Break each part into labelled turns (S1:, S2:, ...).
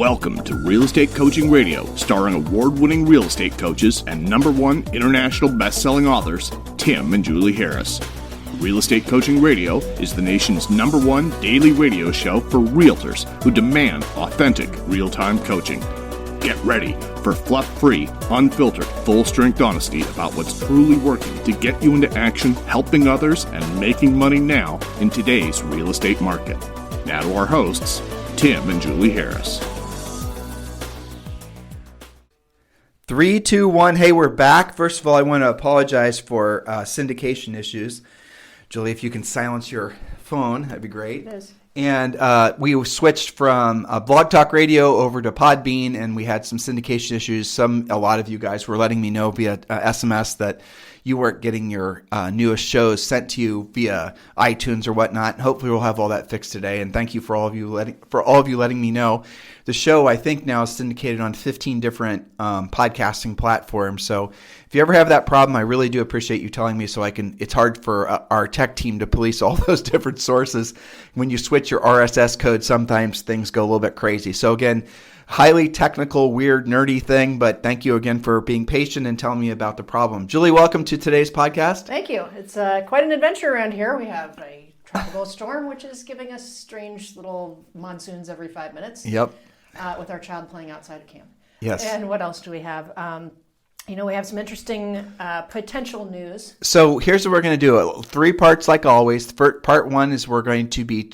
S1: Welcome to Real Estate Coaching Radio, starring award-winning real estate coaches and #1 international best-selling authors, Tim and Julie Harris. Real Estate Coaching Radio is the nation's #1 daily radio show for realtors who demand authentic, real-time coaching. Get ready for fluff-free, unfiltered, full-strength honesty about what's truly working to get you into action, helping others, and making money now in today's real estate market. Now to our hosts, Tim and Julie Harris.
S2: 3, 2, 1. Hey, we're back. First of all, I want to apologize for syndication issues. Julie, if you can silence your phone, that'd be great.
S3: It is.
S2: And we switched from Blog Talk Radio over to Podbean, and we had some syndication issues. A lot of you guys were letting me know via SMS that you weren't getting your newest shows sent to you via iTunes or whatnot. Hopefully, we'll have all that fixed today. And thank you for all of you letting me know. The show, I think, now is syndicated on 15 different podcasting platforms. So if you ever have that problem, I really do appreciate you telling me so I can. It's hard for our tech team to police all those different sources. When you switch your RSS code, sometimes things go a little bit crazy. So again, highly technical, weird, nerdy thing, but thank you again for being patient and telling me about the problem. Julie, welcome to today's podcast.
S3: Thank you. It's quite an adventure around here. We have a tropical storm, which is giving us strange little monsoons every 5 minutes.
S2: Yep.
S3: With our child playing outside of camp.
S2: Yes.
S3: And what else do we have? We have some interesting potential news.
S2: So here's what we're going to do. 3 parts like always. Part 1 is we're going to be,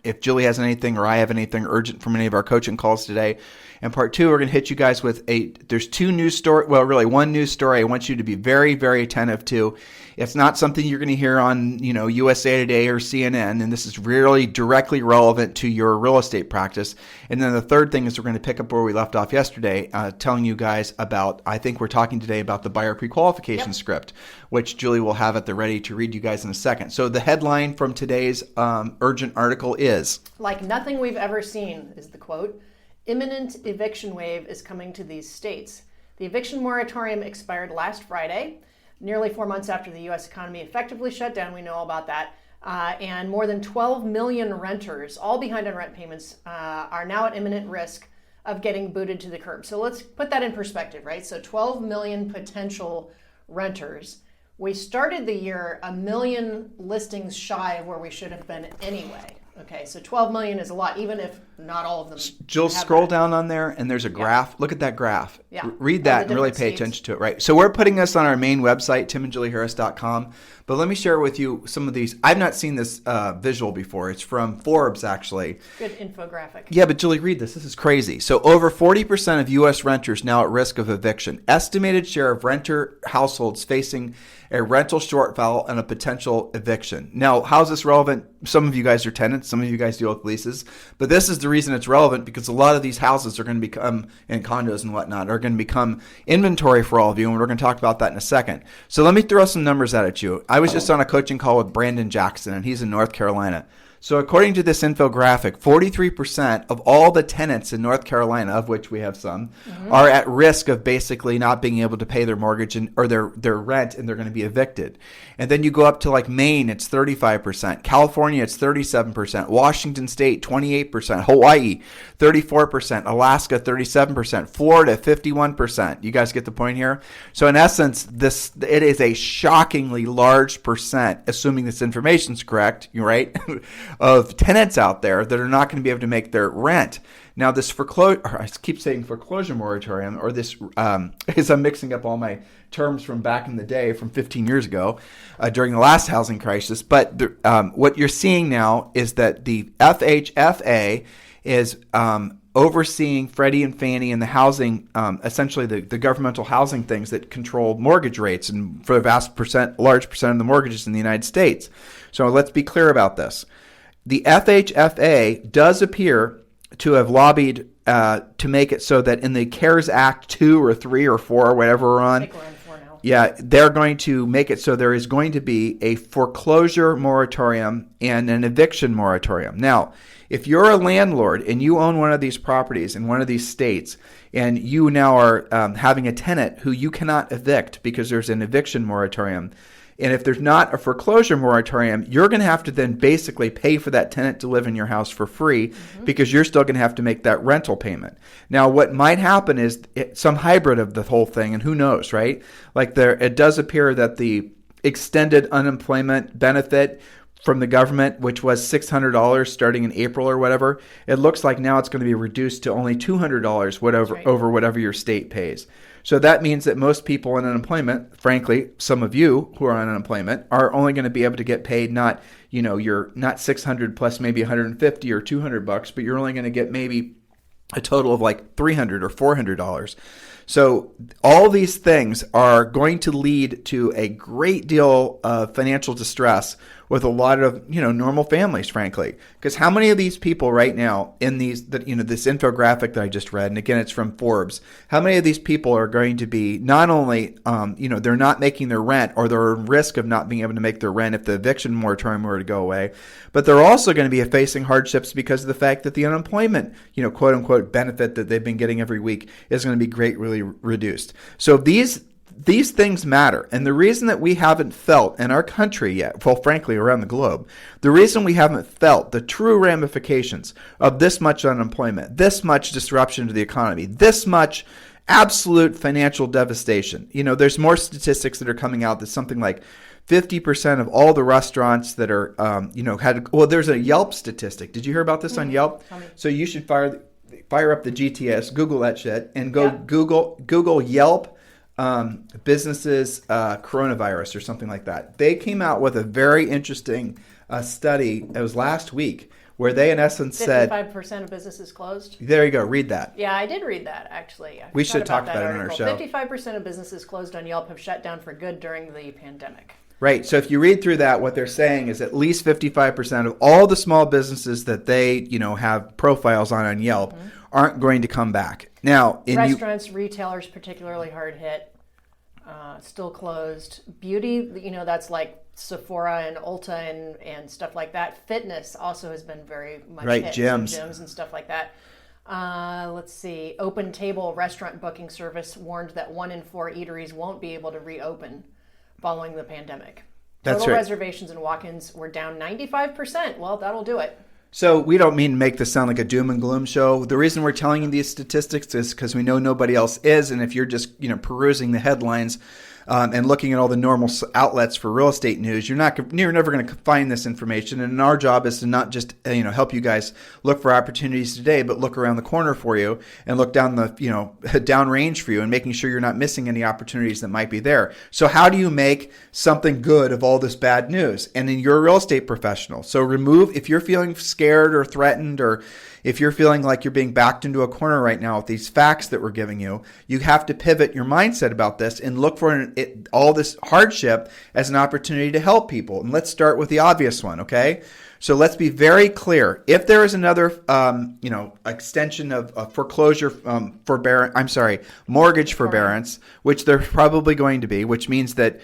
S2: if Julie has anything or I have anything urgent from any of our coaching calls today. And part 2, we're going to hit you guys with there's 2 news story. Well, really 1 news story I want you to be very, very attentive to. It's not something you're going to hear on, USA Today or CNN, and this is really directly relevant to your real estate practice. And then the third thing is we're going to pick up where we left off yesterday, telling you guys about, I think we're talking today about the buyer pre-qualification script, which Julie will have at the ready to read you guys in a second. So the headline from today's urgent article is,
S3: "Like nothing we've ever seen," is the quote. "Imminent eviction wave is coming to these states. The eviction moratorium expired last Friday, nearly 4 months after the U.S. economy effectively shut down. We know all about that. And more than 12 million renters, all behind on rent payments, are now at imminent risk of getting booted to the curb." So let's put that in perspective, right? So 12 million potential renters. We started the year 1 million listings shy of where we should have been anyway. Okay, so 12 million is a lot, even if not all of them.
S2: Jill, scroll down on there, and there's a graph. Look at that graph.
S3: Yeah.
S2: Read that and really pay attention to it, right? So we're putting this on our main website, timandjulieharris.com. But let me share with you some of these. I've not seen this visual before. It's from Forbes, actually.
S3: Good infographic.
S2: Yeah, but Julie, read this. This is crazy. So over 40% of U.S. renters now at risk of eviction. Estimated share of renter households facing a rental shortfall and a potential eviction. Now, how is this relevant? Some of you guys are tenants. Some of you guys deal with leases. But this is the reason it's relevant, because a lot of these houses are going to become, and condos and whatnot, are going to become inventory for all of you. And we're going to talk about that in a second. So let me throw some numbers at you. I was just on a coaching call with Brandon Jackson, and he's in North Carolina. So according to this infographic, 43% of all the tenants in North Carolina, of which we have some, are at risk of basically not being able to pay their mortgage or their rent, and they're going to be evicted. And then you go up to like Maine, it's 35%. California, it's 37%. Washington State, 28%. Hawaii, 34%. Alaska, 37%. Florida, 51%. You guys get the point here? So in essence, it is a shockingly large percent, assuming this information is correct, right? Of tenants out there that are not going to be able to make their rent. Now, this I keep saying foreclosure moratorium, or this, because I'm mixing up all my terms from back in the day, from 15 years ago, during the last housing crisis. But what you're seeing now is that the FHFA is overseeing Freddie and Fannie and the housing, essentially the governmental housing things that control mortgage rates, and for a large percent of the mortgages in the United States. So let's be clear about this. The FHFA does appear to have lobbied to make it so that in the CARES Act 2 or 3 or 4 or whatever we're on,
S3: I think we're on 4 now.
S2: Yeah, they're going to make it so there is going to be a foreclosure moratorium and an eviction moratorium. Now, if you're a landlord and you own one of these properties in one of these states, and you now are having a tenant who you cannot evict because there's an eviction moratorium, And if there's not a foreclosure moratorium, you're going to have to then basically pay for that tenant to live in your house for free because you're still going to have to make that rental payment. Now, what might happen is some hybrid of the whole thing, and who knows, right? Like it does appear that the extended unemployment benefit from the government, which was $600 starting in April or whatever, it looks like now it's going to be reduced to only $200 over whatever your state pays. So that means that most people in unemployment, frankly, some of you who are on unemployment, are only going to be able to get paid not, you're not $600 plus maybe $150 or $200, but you're only going to get maybe a total of like $300 or $400. So all these things are going to lead to a great deal of financial distress with a lot of, normal families, frankly. Because how many of these people right now in this infographic that I just read, and again, it's from Forbes, how many of these people are going to be not only, they're not making their rent, or they're at risk of not being able to make their rent if the eviction moratorium were to go away, but they're also going to be facing hardships because of the fact that the unemployment, quote unquote, benefit that they've been getting every week is going to be greatly reduced. So these things matter. And the reason that we haven't felt in our country yet, well, frankly, around the globe, the reason we haven't felt the true ramifications of this much unemployment, this much disruption to the economy, this much absolute financial devastation. There's more statistics that are coming out that something like 50% of all the restaurants that are, there's a Yelp statistic. Did you hear about this on Yelp? So you should fire up the GTS, Google that shit, and go Google Yelp businesses coronavirus or something like that. They came out with a very interesting study. It was last week where they in essence said
S3: 55% of businesses closed.
S2: There you go. Read that.
S3: Yeah, I did read that actually.
S2: We should talk about it on our show.
S3: 55% of businesses closed on Yelp have shut down for good during the pandemic.
S2: Right. So if you read through that, what they're saying is at least 55% of all the small businesses that they, have profiles on Yelp aren't going to come back. Now,
S3: restaurants, retailers, particularly hard hit, still closed. Beauty, that's like Sephora and Ulta and stuff like that. Fitness also has been very much hit. Gyms and stuff like that. Let's see. Open Table restaurant booking service warned that 1 in 4 eateries won't be able to reopen following the pandemic. Total reservations and walk-ins were down 95%. Well, that'll do it.
S2: So we don't mean to make this sound like a doom and gloom show. The reason we're telling you these statistics is because we know nobody else is. And if you're just, perusing the headlines and looking at all the normal outlets for real estate news, you're never going to find this information. And our job is to not just, help you guys look for opportunities today, but look around the corner for you and look down the, downrange for you and making sure you're not missing any opportunities that might be there. So how do you make something good of all this bad news? And then you're a real estate professional. So if you're feeling scared or threatened, or if you're feeling like you're being backed into a corner right now with these facts that we're giving you, you have to pivot your mindset about this and look for all this hardship as an opportunity to help people. And let's start with the obvious one, okay? So let's be very clear. If there is another, extension of foreclosure mortgage forbearance, which there's probably going to be, which means that,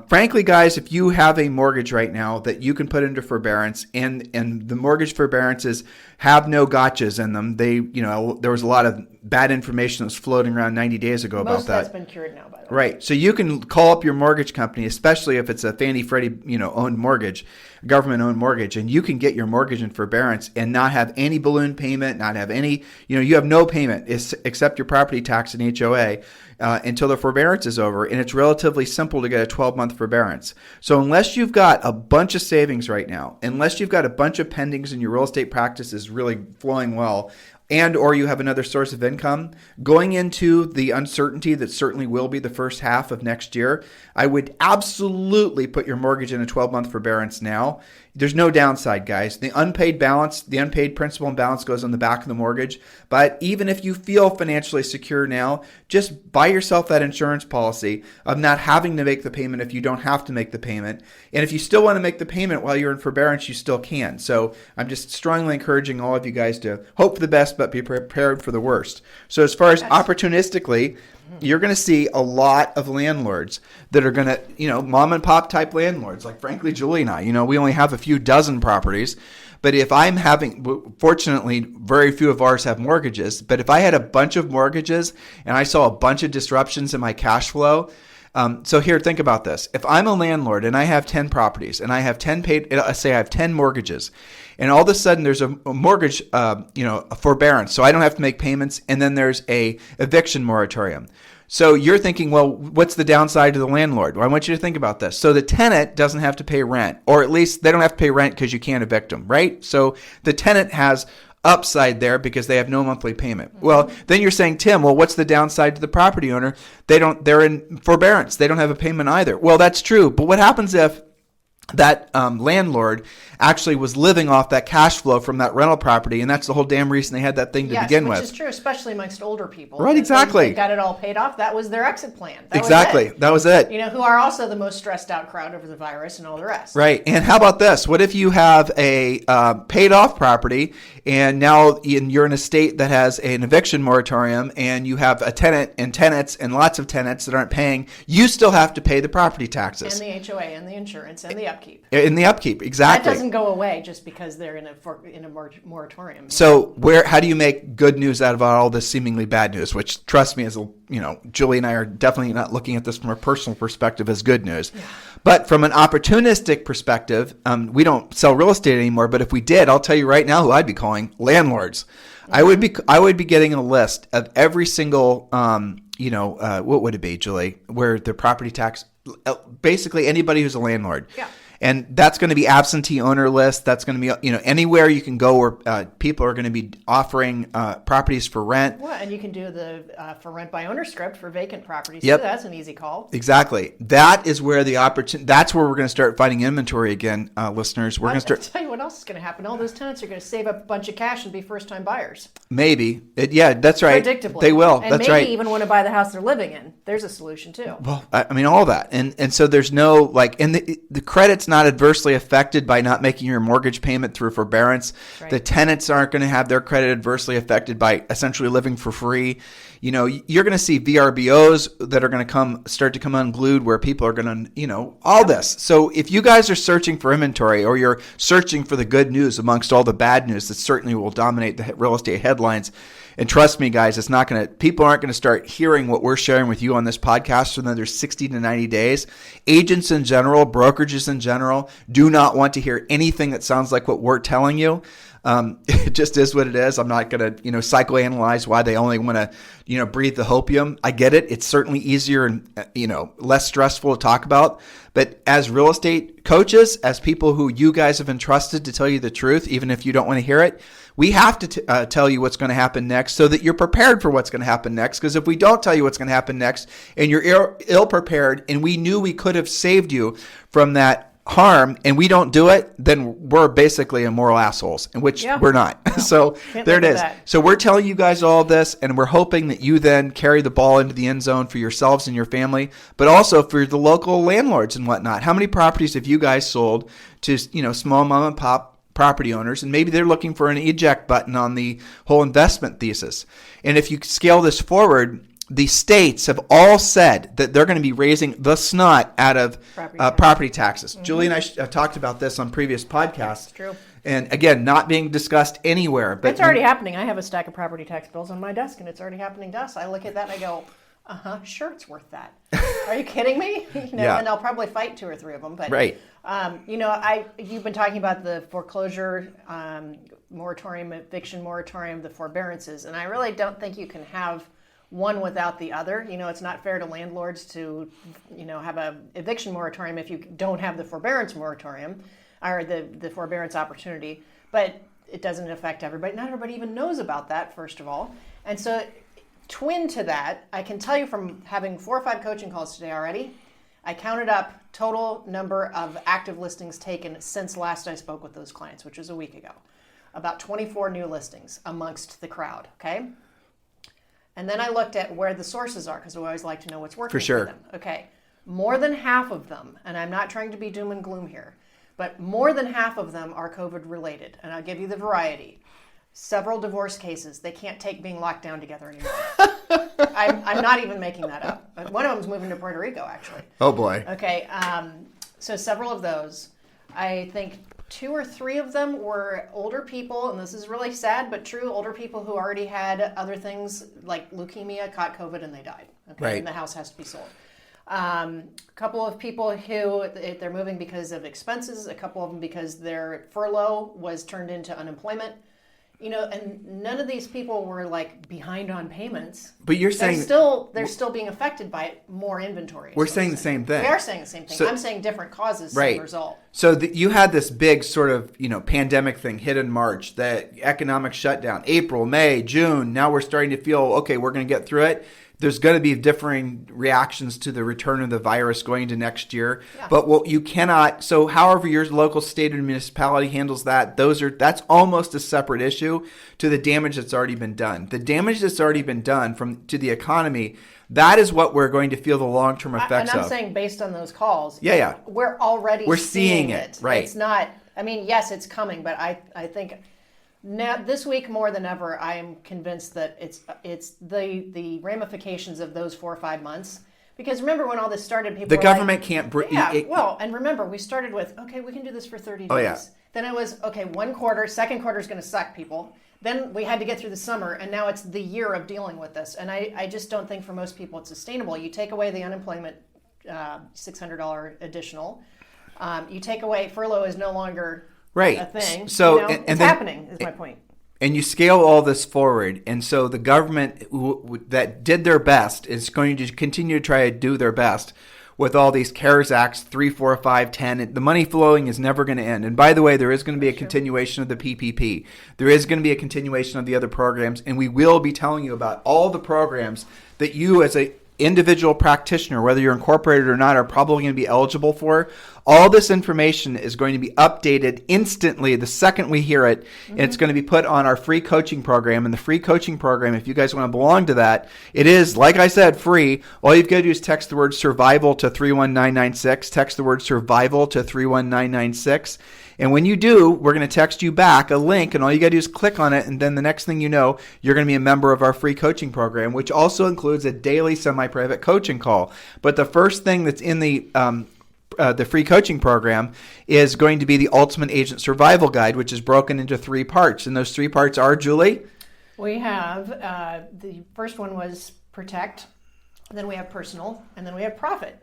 S2: frankly, guys, if you have a mortgage right now that you can put into forbearance, and the mortgage forbearances have no gotchas in them, there was a lot of bad information that was floating around 90 days ago about that.
S3: Most of that's been cured now, by the way.
S2: Right. So you can call up your mortgage company, especially if it's a Fannie Freddie, owned mortgage, government-owned mortgage, and you can get your mortgage in forbearance and not have any balloon payment, not have any, you have no payment except your property tax and HOA until the forbearance is over. And it's relatively simple to get a 12-month forbearance. So unless you've got a bunch of savings right now, unless you've got a bunch of pendings and your real estate practice is really flowing well, and or you have another source of income, going into the uncertainty that certainly will be the first half of next year, I would absolutely put your mortgage in a 12-month forbearance now. There's no downside, guys. The unpaid principal and balance goes on the back of the mortgage. But even if you feel financially secure now, just buy yourself that insurance policy of not having to make the payment if you don't have to make the payment. And if you still want to make the payment while you're in forbearance, you still can. So I'm just strongly encouraging all of you guys to hope for the best, but be prepared for the worst. So as far as opportunistically, you're going to see a lot of landlords that are going to, mom and pop type landlords, like frankly, Julie and I, we only have a few dozen properties. But if I'm fortunately, very few of ours have mortgages. But if I had a bunch of mortgages and I saw a bunch of disruptions in my cash flow, So here, think about this. If I'm a landlord and I have 10 properties and I have 10 paid, say I have 10 mortgages, and all of a sudden there's a mortgage, a forbearance, so I don't have to make payments, and then there's a eviction moratorium. So you're thinking, well, what's the downside to the landlord? Well, I want you to think about this. So the tenant doesn't have to pay rent, or at least they don't have to pay rent because you can't evict them, right? So the tenant has upside there because they have no monthly payment. Well, then you're saying, Tim, well, what's the downside to the property owner? They're in forbearance. They don't have a payment either. Well, that's true. But what happens if that landlord actually was living off that cash flow from that rental property, and that's the whole damn reason they had that thing to begin with.
S3: Which is true, especially amongst older people.
S2: Right, exactly.
S3: They got it all paid off. That was their exit plan.
S2: That was it.
S3: Who are also the most stressed out crowd over the virus and all the rest.
S2: Right. And how about this? What if you have a paid off property, and now you're in a state that has an eviction moratorium, and you have a tenant and tenants and lots of tenants that aren't paying? You still have to pay the property taxes.
S3: And the HOA and the insurance and the upkeep.
S2: In the upkeep, exactly.
S3: That doesn't go away just because they're in a moratorium.
S2: So how do you make good news out of all this seemingly bad news? Which, trust me, Julie and I are definitely not looking at this from a personal perspective as good news. Yeah. But from an opportunistic perspective, we don't sell real estate anymore. But if we did, I'll tell you right now who I'd be calling: landlords. Mm-hmm. I would be getting a list of every single, what would it be, Julie? Where the property tax, basically anybody who's a landlord.
S3: Yeah.
S2: And that's going to be absentee owner list. That's going to be, anywhere you can go where people are going to be offering properties for rent.
S3: Well, and you can do the for rent by owner script for vacant properties.
S2: Yep.
S3: Too. That's an easy call.
S2: Exactly. That is where that's where we're going to start finding inventory again, listeners. We're going to start.
S3: I'll tell you what else is going to happen. All those tenants are going to save up a bunch of cash and be first-time buyers.
S2: Maybe. That's right.
S3: Predictably.
S2: They will.
S3: And
S2: that's right.
S3: maybe even want to buy the house they're living in. There's a solution too.
S2: Well, all that. And so there's no, and the credit's not adversely affected by not making your mortgage payment through forbearance. Right. The tenants aren't going to have their credit adversely affected by essentially living for free. You're going to see VRBOs that are going to start to come unglued, where people are going to, all this. So if you guys are searching for inventory, or you're searching for the good news amongst all the bad news that certainly will dominate the real estate headlines, and trust me, guys, people aren't going to start hearing what we're sharing with you on this podcast for another 60 to 90 days. Agents in general, brokerages in general, do not want to hear anything that sounds like what we're telling you. It just is what it is. I'm not going to, psychoanalyze why they only want to, breathe the hopium. I get it. It's certainly easier and, less stressful to talk about. But as real estate coaches, as people who you guys have entrusted to tell you the truth, even if you don't want to hear it, we have to tell you what's going to happen next so that you're prepared for what's going to happen next. Because if we don't tell you what's going to happen next and you're ill prepared, and we knew we could have saved you from that harm, and we don't do it, then we're basically immoral assholes, in which we're not. No. So there it is. So we're telling you guys all this, and we're hoping that you then carry the ball into the end zone for yourselves and your family, but also for the local landlords and whatnot. How many properties have you guys sold to, small mom and pop property owners, and maybe they're looking for an eject button on the whole investment thesis? And if you scale this forward, the states have all said that they're going to be raising the snot out of property taxes. Mm-hmm. Julie and I talked about this on previous podcasts.
S3: That's true.
S2: And again, not being discussed anywhere. But
S3: it's already happening. I have a stack of property tax bills on my desk, and it's already happening to us. I look at that and I go, sure, it's worth that. Are you kidding me?
S2: Yeah.
S3: And I'll probably fight 2 or 3 of them. But
S2: right.
S3: You've been talking about the foreclosure moratorium, eviction moratorium, the forbearances, and I really don't think you can have one without the other. It's not fair to landlords to, have a eviction moratorium if you don't have the forbearance moratorium or the forbearance opportunity. But it doesn't affect everybody. Not everybody even knows about that, first of all. And so, twin to that, I can tell you from having 4 or 5 coaching calls today already, I counted up total number of active listings taken since last I spoke with those clients, which was a week ago. About 24 new listings amongst the crowd, okay? And then I looked at where the sources are, because we always like to know what's working for them. Okay, more than half of them, and I'm not trying to be doom and gloom here, but more than half of them are COVID related, and I'll give you the variety. Several divorce cases, they can't take being locked down together anymore. I'm not even making that up. One of them's moving to Puerto Rico, actually.
S2: Oh boy.
S3: Okay, so several of those. I think 2 or 3 of them were older people, and this is really sad but true, older people who already had other things like leukemia, caught COVID, and they died. Okay,
S2: right.
S3: And the house has to be sold. A couple of people who they're moving because of expenses, a couple of them because their furlough was turned into unemployment. And none of these people were like behind on payments.
S2: But you're saying
S3: they're still being affected by more inventory.
S2: We're saying the same thing.
S3: We are saying the same thing. I'm saying different causes,
S2: right.
S3: Same result.
S2: So you had this big sort of pandemic thing hit in March, the economic shutdown, April, May, June. Now we're starting to feel okay. We're going to get through it. There's going to be differing reactions to the return of the virus going into next year. Yeah. But what you cannot, so however your local state or municipality handles that, that's almost a separate issue to the damage that's already been done. The damage that's already been done to the economy, that is what we're going to feel the long-term effects of.
S3: And I'm saying based on those calls,
S2: yeah.
S3: we're seeing it.
S2: Right.
S3: It's not, yes, it's coming, but I think now, this week more than ever, I am convinced that it's the ramifications of those 4 or 5 months. Because remember when all this started, people
S2: the
S3: were
S2: government
S3: like,
S2: can't.
S3: And remember we started with we can do this for 30 days.
S2: Oh, yeah.
S3: Then it was 1 quarter, second quarter is going to suck people. Then we had to get through the summer, and now it's the year of dealing with this. And I just don't think for most people it's sustainable. You take away the unemployment, $600 additional. You take away furlough is no longer.
S2: Right.
S3: A thing.
S2: So
S3: it's happening is my point.
S2: And you scale all this forward. And so the government that did their best is going to continue to try to do their best with all these CARES Acts 3, 4, 5, 10. The money flowing is never going to end. And by the way, there is going to be a continuation of the PPP. There is going to be a continuation of the other programs. And we will be telling you about all the programs that you as a individual practitioner, whether you're incorporated or not, are probably going to be eligible for. All this information is going to be updated instantly the second we hear it. Mm-hmm. It's going to be put on our free coaching program. And the free coaching program, if you guys want to belong to that, it is, like I said, free. All you've got to do is text the word survival to 31996. Text the word survival to 31996. And when you do, we're going to text you back a link, and all you got to do is click on it, and then the next thing you know, you're going to be a member of our free coaching program, which also includes a daily semi-private coaching call. But the first thing that's in the free coaching program is going to be the Ultimate Agent Survival Guide, which is broken into 3 parts. And those 3 parts are, Julie?
S3: We have, the first one was protect, then we have personal, and then we have profit.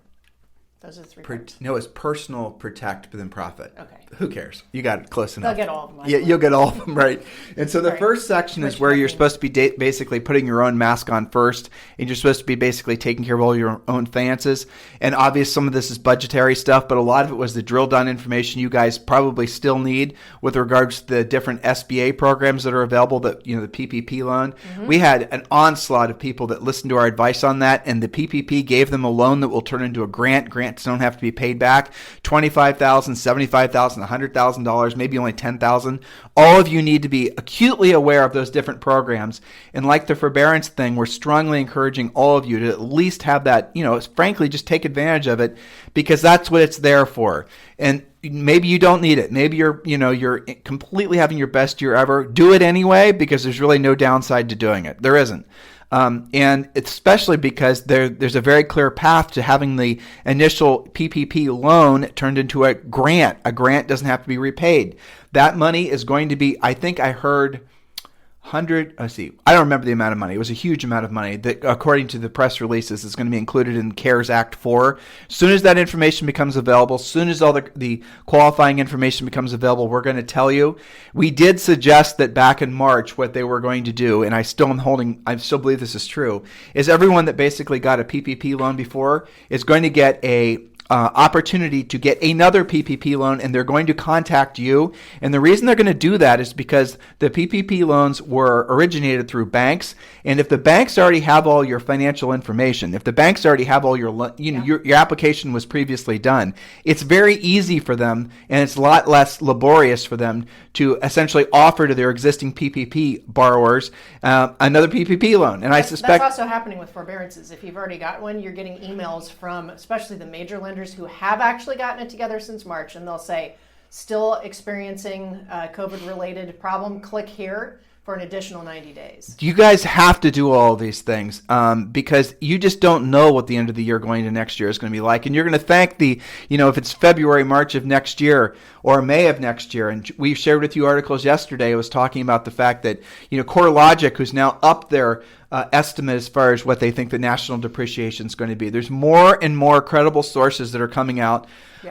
S3: Those are the 3 parts.
S2: No, it's personal, protect, but then profit.
S3: Okay.
S2: Who cares? You got it close enough.
S3: They'll get all of them.
S2: Yeah, you'll get all of them, right. And so the first section is where you're supposed to be basically putting your own mask on first, and you're supposed to be basically taking care of all your own finances. And obviously some of this is budgetary stuff, but a lot of it was the drill down information you guys probably still need with regards to the different SBA programs that are available, that the PPP loan. Mm-hmm. We had an onslaught of people that listened to our advice on that, and the PPP gave them a loan that will turn into a grant. Grants don't have to be paid back. $25,000, $75,000, $100,000, maybe only $10,000. All of you need to be acutely aware of those different programs. And like the forbearance thing, we're strongly encouraging all of you to at least have that, frankly, just take advantage of it, because that's what it's there for. And maybe you don't need it. Maybe you're completely having your best year ever. Do it anyway, because there's really no downside to doing it. There isn't. And especially because there's a very clear path to having the initial PPP loan turned into a grant. A grant doesn't have to be repaid. That money is going to be, I think I heard, I don't remember the amount of money. It was a huge amount of money that, according to the press releases, is going to be included in CARES Act 4. As soon as that information becomes available, as soon as all the qualifying information becomes available, we're going to tell you. We did suggest that back in March what they were going to do, and I still believe this is true, is everyone that basically got a PPP loan before is going to get a opportunity to get another PPP loan, and they're going to contact you. And the reason they're going to do that is because the PPP loans were originated through banks, and if the banks already have all your financial information, if the banks already have all your application was previously done, it's very easy for them, and it's a lot less laborious for them to essentially offer to their existing PPP borrowers another PPP loan. And I suspect
S3: that's also happening with forbearances. If you've already got one, you're getting emails from especially the major lenders who have actually gotten it together since March, and they'll say, still experiencing a COVID-related problem, click here for an additional 90 days.
S2: You guys have to do all of these things because you just don't know what the end of the year going to next year is going to be like. And you're going to thank if it's February, March of next year or May of next year. And we shared with you articles yesterday. It was talking about the fact that, CoreLogic, who's now up their estimate as far as what they think the national depreciation is going to be. There's more and more credible sources that are coming out,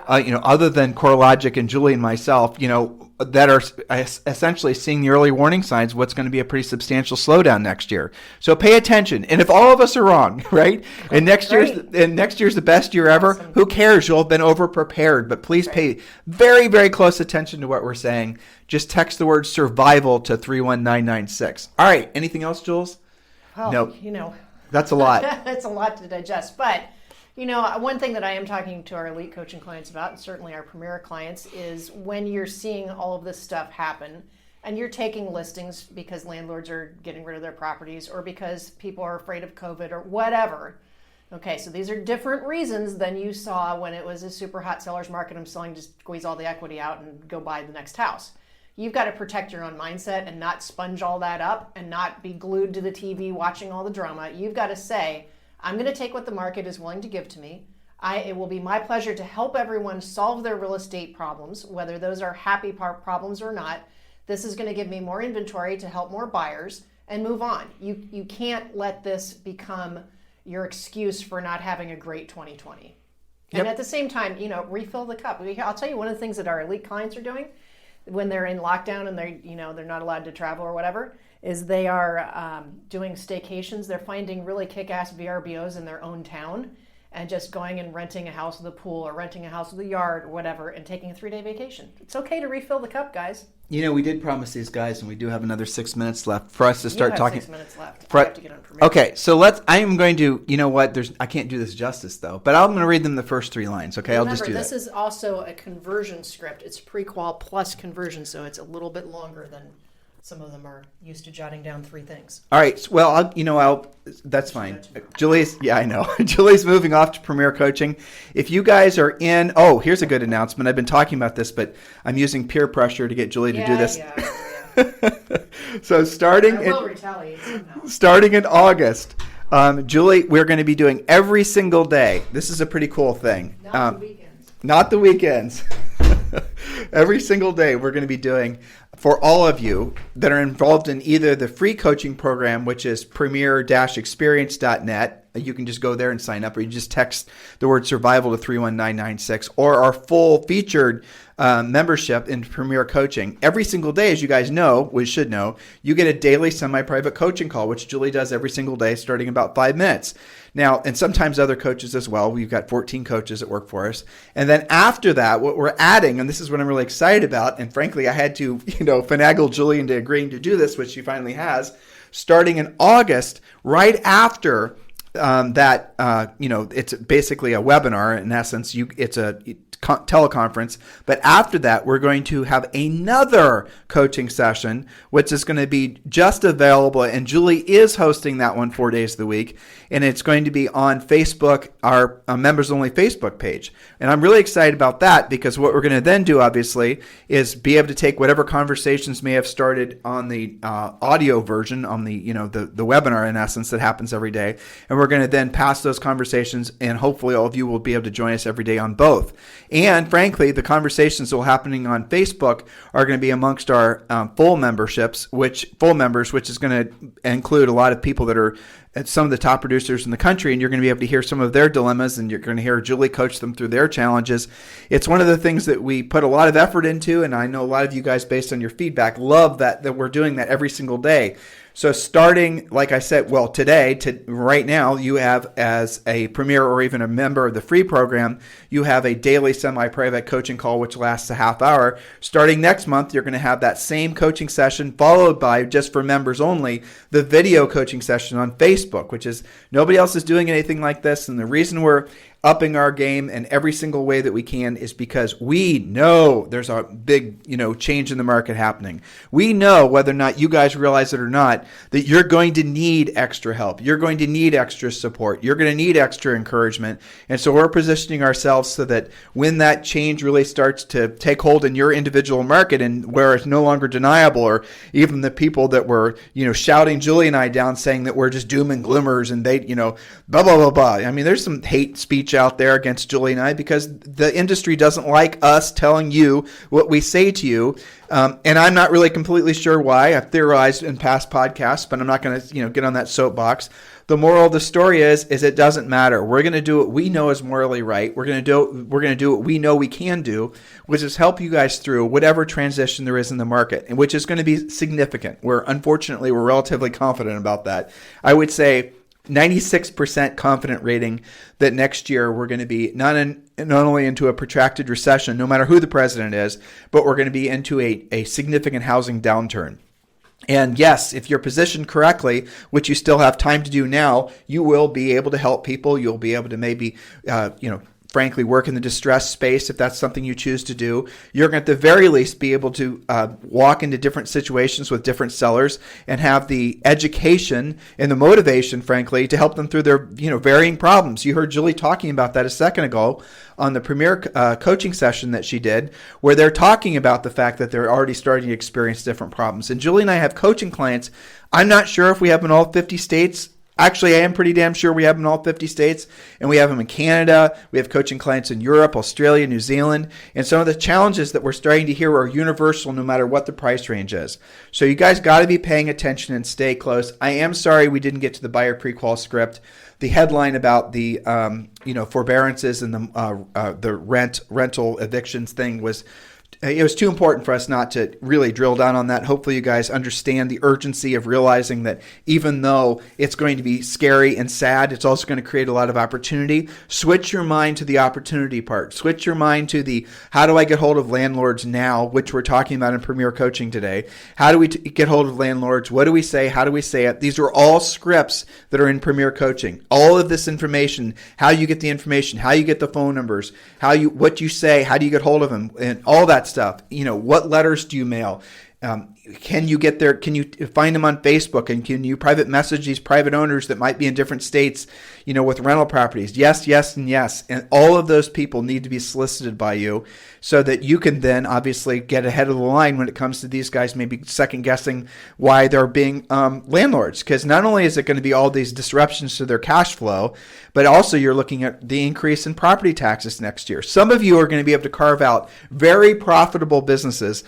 S2: other than CoreLogic and Julie and myself, that are essentially seeing the early warning signs of what's going to be a pretty substantial slowdown next year. So pay attention. And if all of us are wrong, right? And next year's the best year ever,
S3: Awesome.
S2: Who cares? You'll have been over prepared. But please pay very, very close attention to what we're saying. Just text the word survival to 31996. All right. Anything else, Jules?
S3: Well,
S2: No. That's a lot.
S3: That's a lot to digest. But, one thing that I am talking to our elite coaching clients about, and certainly our premier clients, is when you're seeing all of this stuff happen and you're taking listings because landlords are getting rid of their properties or because people are afraid of COVID or whatever. Okay, so these are different reasons than you saw when it was a super hot seller's market. I'm selling to squeeze all the equity out and go buy the next house. You've got to protect your own mindset and not sponge all that up and not be glued to the TV watching all the drama. You've got to say, I'm going to take what the market is willing to give to me. It will be my pleasure to help everyone solve their real estate problems, whether those are happy problems or not. This is going to give me more inventory to help more buyers and move on. You can't let this become your excuse for not having a great 2020.
S2: Yep.
S3: And at the same time, refill the cup. I'll tell you one of the things that our elite clients are doing when they're in lockdown and they're not allowed to travel or whatever, is they are doing staycations. They're finding really kick-ass VRBOs in their own town and just going and renting a house with a pool or renting a house with a yard or whatever and taking a 3-day vacation. It's okay to refill the cup, guys.
S2: We did promise these guys, and we do have another 6 minutes left for us to start talking.
S3: 6 minutes left. I have to get on premiere.
S2: Okay, so I am going to, I can't do this justice though, but I'm going to read them the first 3 lines. Okay,
S3: Remember,
S2: I'll just do that.
S3: This is also a conversion script. It's pre-qual plus conversion, so it's a little bit longer than some of them are used to jotting down 3 things.
S2: All right. Well, that's fine. Julie's moving off to Premier Coaching. If you guys are in, here's a good announcement. I've been talking about this, but I'm using peer pressure to get Julie to do this.
S3: Yeah.
S2: So starting in August, Julie, we're going to be doing every single day. This is a pretty cool thing. Not the weekends. Every single day we're going to be doing, for all of you that are involved in either the free coaching program, which is premier-experience.net. You can just go there and sign up, or you just text the word survival to 31996, or our full featured membership in Premier Coaching. Every single day, as you guys know, we should know, you get a daily semi-private coaching call, which Julie does every single day, starting about 5 minutes. Now, and sometimes other coaches as well. We've got 14 coaches that work for us. And then after that, what we're adding, and this is what I'm really excited about, and frankly, I had to, finagle Julie into agreeing to do this, which she finally has, starting in August, right after it's basically a webinar. In essence, it's a teleconference. But after that, we're going to have another coaching session, which is going to be just available. And Julie is hosting that one 4 days of the week. And it's going to be on Facebook, our members only Facebook page. And I'm really excited about that, because what we're going to then do, obviously, is be able to take whatever conversations may have started on the audio version, on the webinar, in essence, that happens every day. And we're going to then pass those conversations, and hopefully all of you will be able to join us every day on both. And frankly, the conversations that are happening on Facebook are going to be amongst our full members, which is going to include a lot of people that are some of the top producers in the country, and you're going to be able to hear some of their dilemmas, and you're going to hear Julie coach them through their challenges. It's one of the things that we put a lot of effort into, and I know a lot of you guys, based on your feedback, love that we're doing that every single day. So starting, like I said, today, right now, you have, as a premier or even a member of the free program, you have a daily semi-private coaching call, which lasts a half hour. Starting next month, you're going to have that same coaching session, followed by, just for members only, the video coaching session on Facebook, which is, nobody else is doing anything like this. And the reason we're upping our game in every single way that we can is because we know there's a big, change in the market happening. We know, whether or not you guys realize it or not, that you're going to need extra help. You're going to need extra support. You're going to need extra encouragement. And so we're positioning ourselves so that when that change really starts to take hold in your individual market, and where it's no longer deniable, or even the people that were, shouting Julie and I down, saying that we're just doom and gloomers and they, blah, blah, blah, blah. I mean, there's some hate speech speech out there against Julie and I because the industry doesn't like us telling you what we say to you. And I'm not really completely sure why. I've theorized in past podcasts, but I'm not going to get on that soapbox. The moral of the story is it doesn't matter. We're going to do what we know is morally right. We're going to do what we know we can do, which is help you guys through whatever transition there is in the market, and which is going to be significant. Unfortunately, we're relatively confident about that. I would say 96% confident rating that next year we're going to be not only into a protracted recession, no matter who the president is, but we're going to be into a significant housing downturn. And yes, if you're positioned correctly, which you still have time to do now, you will be able to help people. You'll be able to maybe, frankly, work in the distress space if that's something you choose to do. You're going to, at the very least, be able to walk into different situations with different sellers and have the education and the motivation, frankly, to help them through their varying problems. You heard Julie talking about that a second ago on the premier coaching session that she did, where they're talking about the fact that they're already starting to experience different problems. And Julie and I have coaching clients. I'm not sure if we have in all 50 states. Actually, I am pretty damn sure we have them in all 50 states, and we have them in Canada. We have coaching clients in Europe, Australia, New Zealand, and some of the challenges that we're starting to hear are universal no matter what the price range is. So you guys got to be paying attention and stay close. I am sorry we didn't get to the buyer pre-qual script. The headline about the forbearances and the rental evictions thing was too important for us not to really drill down on that. Hopefully you guys understand the urgency of realizing that even though it's going to be scary and sad, it's also going to create a lot of opportunity. Switch your mind to the opportunity part. Switch your mind to the how do I get hold of landlords now, which we're talking about in Premier Coaching today. How do we get hold of landlords? What do we say? How do we say it? These are all scripts that are in Premier Coaching. All of this information, how you get the information, how you get the phone numbers, what you say, how do you get hold of them, and all that stuff. What letters do you mail? Can you get there? Can you find them on Facebook? And can you private message these private owners that might be in different states, with rental properties? Yes, yes, and yes. And all of those people need to be solicited by you so that you can then obviously get ahead of the line when it comes to these guys maybe second guessing why they're being landlords. Because not only is it going to be all these disruptions to their cash flow, but also you're looking at the increase in property taxes next year. Some of you are going to be able to carve out very profitable businesses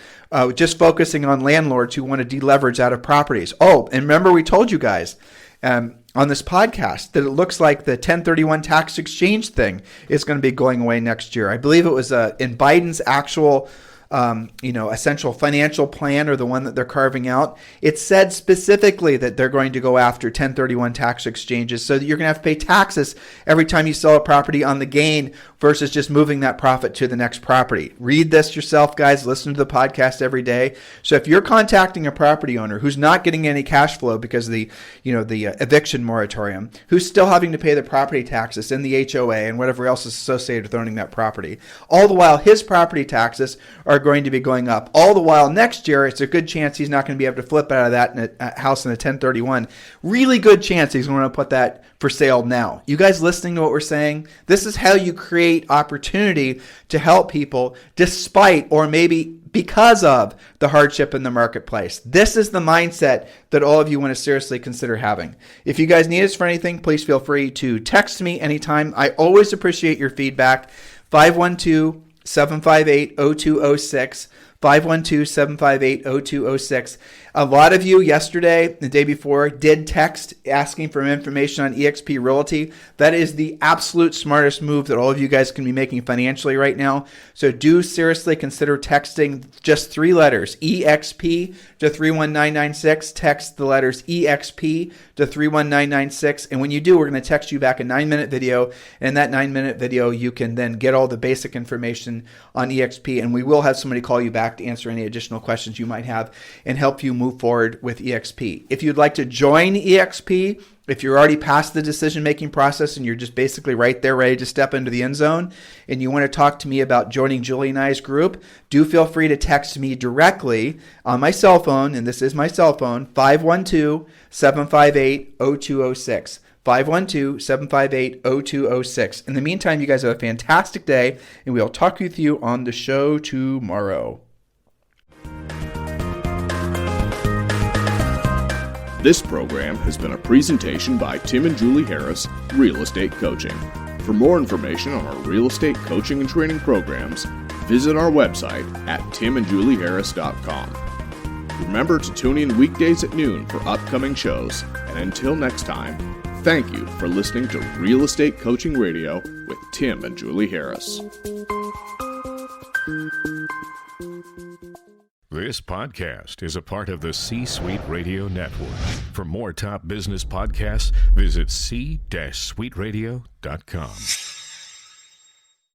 S2: just focusing on landlords who want to deleverage out of properties. Oh, and remember we told you guys on this podcast that it looks like the 1031 tax exchange thing is going to be going away next year. I believe it was in Biden's actual essential financial plan, or the one that they're carving out. It said specifically that they're going to go after 1031 tax exchanges so that you're going to have to pay taxes every time you sell a property on the gain versus just moving that profit to the next property. Read this yourself, guys. Listen to the podcast every day. So if you're contacting a property owner who's not getting any cash flow because of the eviction moratorium, who's still having to pay the property taxes and the HOA and whatever else is associated with owning that property, all the while his property taxes are going to be going up. All the while next year, it's a good chance he's not going to be able to flip out of that in a house in a 1031. Really good chance he's going to put that for sale now. You guys listening to what we're saying? This is how you create opportunity to help people despite or maybe because of the hardship in the marketplace. This is the mindset that all of you want to seriously consider having. If you guys need us for anything, please feel free to text me anytime. I always appreciate your feedback. 512-758-0206. 512-758-0206. A lot of you yesterday, the day before, did text asking for information on eXp Realty. That is the absolute smartest move that all of you guys can be making financially right now. So do seriously consider texting just 3 letters, EXP to 31996. Text the letters EXP to 31996. And when you do, we're going to text you back a 9-minute video. And in that 9-minute video, you can then get all the basic information on eXp. And we will have somebody call you back to answer any additional questions you might have and help you move forward with eXp. If you'd like to join eXp, if you're already past the decision-making process and you're just basically right there ready to step into the end zone and you want to talk to me about joining Julie and I's group, do feel free to text me directly on my cell phone, and this is my cell phone, 512-758-0206. 512-758-0206. In the meantime, you guys have a fantastic day, and we'll talk with you on the show tomorrow.
S1: This program has been a presentation by Tim and Julie Harris, Real Estate Coaching. For more information on our real estate coaching and training programs, visit our website at timandjulieharris.com. Remember to tune in weekdays at noon for upcoming shows, and until next time, thank you for listening to Real Estate Coaching Radio with Tim and Julie Harris.
S4: This podcast is a part of the C-Suite Radio Network. For more top business podcasts, visit c-suiteradio.com.